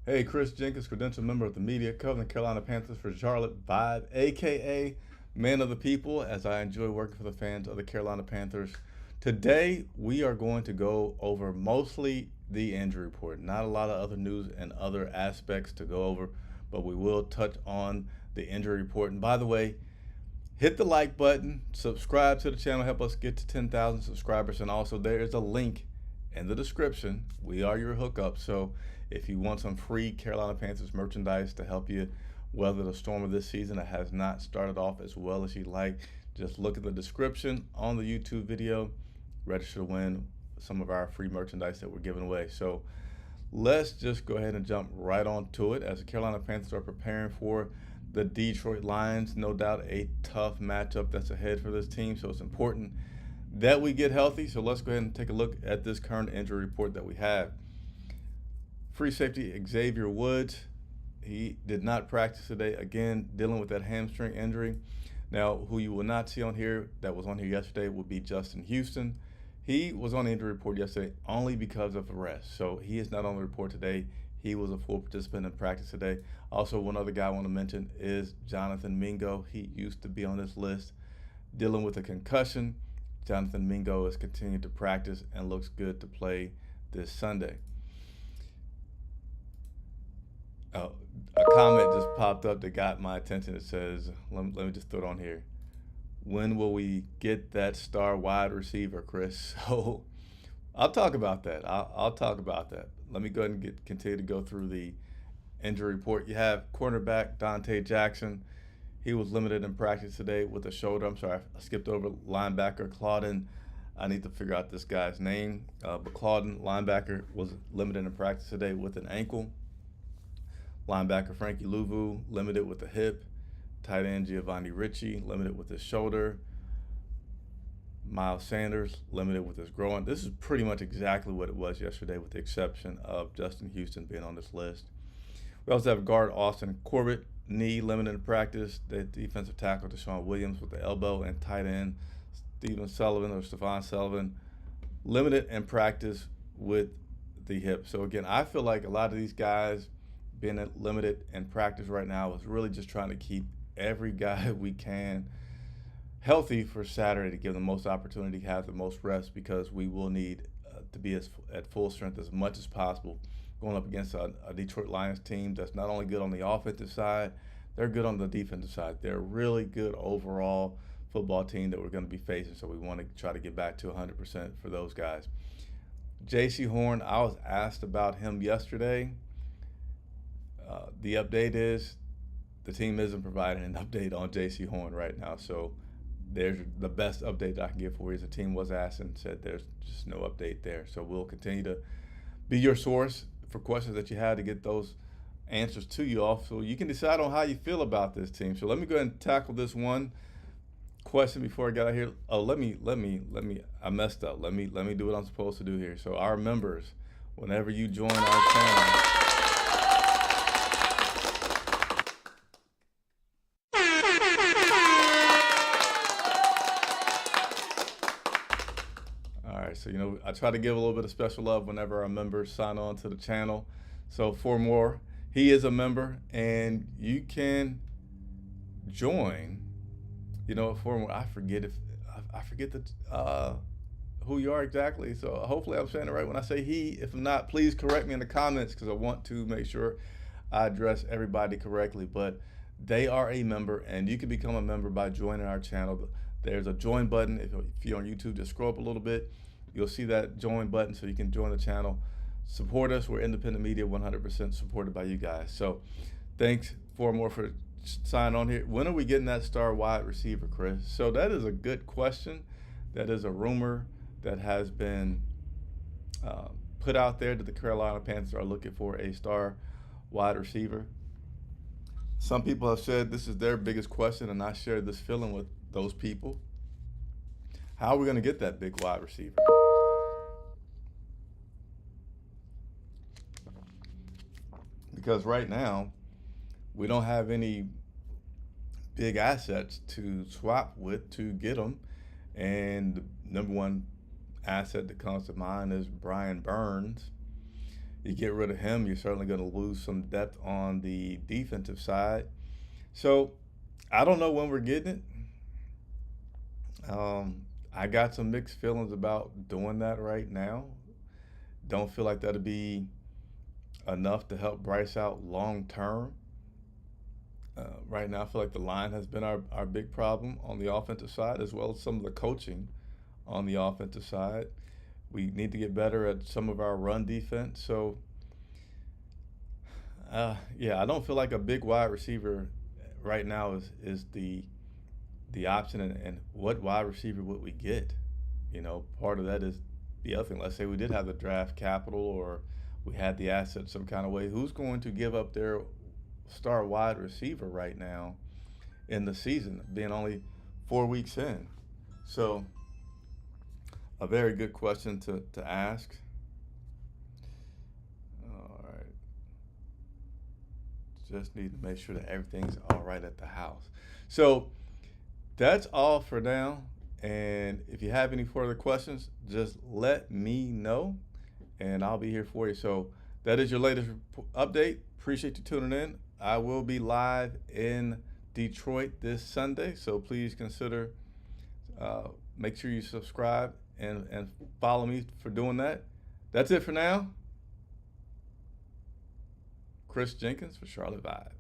Hey, Chris Jenkins, credentialed member of the media, covering the Carolina Panthers for Charlotte Vibe, aka Man of the People, as I enjoy working for the fans of the Carolina Panthers. Today, we are going to go over mostly the injury report. Not a lot of other news and other aspects to go over, but we will touch on the injury report. And by the way, hit the like button, subscribe to the channel, help us get to 10,000 subscribers. And also, there is a link in the description. We are your hookup. So if you want some free Carolina Panthers merchandise to help you weather the storm of this season that has not started off as well as you'd like, just look at the description on the YouTube video, register to win some of our free merchandise that we're giving away. So let's just go ahead and jump right on to it as the Carolina Panthers are preparing for the Detroit Lions. No doubt a tough matchup that's ahead for this team, so it's important that we get healthy. So let's go ahead and take a look at this current injury report that we have. Free safety Xavier Woods, he did not practice today, again dealing with that hamstring injury. Now, who you will not see on here that was on here yesterday would be Justin Houston. He was on the injury report yesterday only because of rest, so he is not on the report today. He was a full participant in practice today. Also, one other guy I want to mention is Jonathan Mingo. He used to be on this list dealing with a concussion. Jonathan Mingo has continued to practice and looks good to play this Sunday. A comment just popped up that got my attention. It says, let me just throw it on here. When will we get that star wide receiver, Chris? So I'll talk about that. I'll talk about that. Let me go ahead and continue to go through the injury report. You have cornerback Dante Jackson. He was limited in practice today with a shoulder. I'm sorry, I skipped over linebacker Claudin. I need to figure out this guy's name. But Claudin, linebacker, was limited in practice today with an ankle. Linebacker Frankie Louvu, limited with a hip. Tight end Giovanni Ricci, limited with his shoulder. Miles Sanders, limited with his groin. This is pretty much exactly what it was yesterday, with the exception of Justin Houston being on this list. We also have guard Austin Corbett, knee, limited in practice. The defensive tackle Deshaun Williams with the elbow, and tight end Stephen Sullivan, limited in practice with the hip. So again, I feel like a lot of these guys being limited in practice right now is really just trying to keep every guy we can healthy for Saturday to give them the most opportunity, have the most rest, because we will need to be at full strength as much as possible going up against a Detroit Lions team that's not only good on the offensive side, they're good on the defensive side. They're a really good overall football team that we're going to be facing, so we want to try to get back to 100% for those guys. J.C. Horn, I was asked about him yesterday. The update is the team isn't providing an update on J.C. Horn right now, so there's the best update that I can give for you. The team was asked and said there's just no update there. So we'll continue to be your source for questions that you have to get those answers to you off, so you can decide on how you feel about this team. So let me go ahead and tackle this one question before I got out here. Oh, let me. I messed up. Let me do what I'm supposed to do here. So our members, whenever you join our channel. So, I try to give a little bit of special love whenever our members sign on to the channel. So for more, he is a member, and you can join. For more, I forget who you are exactly. So hopefully I'm saying it right when I say he. If I'm not, please correct me in the comments, because I want to make sure I address everybody correctly. But they are a member, and you can become a member by joining our channel. There's a join button. If you're on YouTube, just scroll up a little bit. You'll see that join button, so you can join the channel. Support us. We're independent media, 100% supported by you guys. So thanks for signing on here. When are we getting that star wide receiver, Chris? So that is a good question. That is a rumor that has been put out there that the Carolina Panthers are looking for a star wide receiver. Some people have said this is their biggest question, and I share this feeling with those people. How are we going to get that big wide receiver? Because right now, we don't have any big assets to swap with to get them. And the number one asset that comes to mind is Brian Burns. you get rid of him, you're certainly going to lose some depth on the defensive side. So I don't know when we're getting it. I got some mixed feelings about doing that right now. Don't feel like that'll be enough to help Bryce out long term. Right now, I feel like the line has been our big problem on the offensive side, as well as some of the coaching on the offensive side. We need to get better at some of our run defense. So, yeah, I don't feel like a big wide receiver right now is the option. And what wide receiver would we get? Part of that is the other thing. Let's say we did have the draft capital, or we had the assets some kind of way. Who's going to give up their star wide receiver right now in the season, being only 4 weeks in? So, a very good question to ask. All right. Just need to make sure that everything's all right at the house. So, that's all for now. And if you have any further questions, just let me know and I'll be here for you. So, that is your latest update. Appreciate you tuning in. I will be live in Detroit this Sunday, so please consider, make sure you subscribe and follow me for doing that. That's it for now. Chris Jenkins for Charlotte Vibe.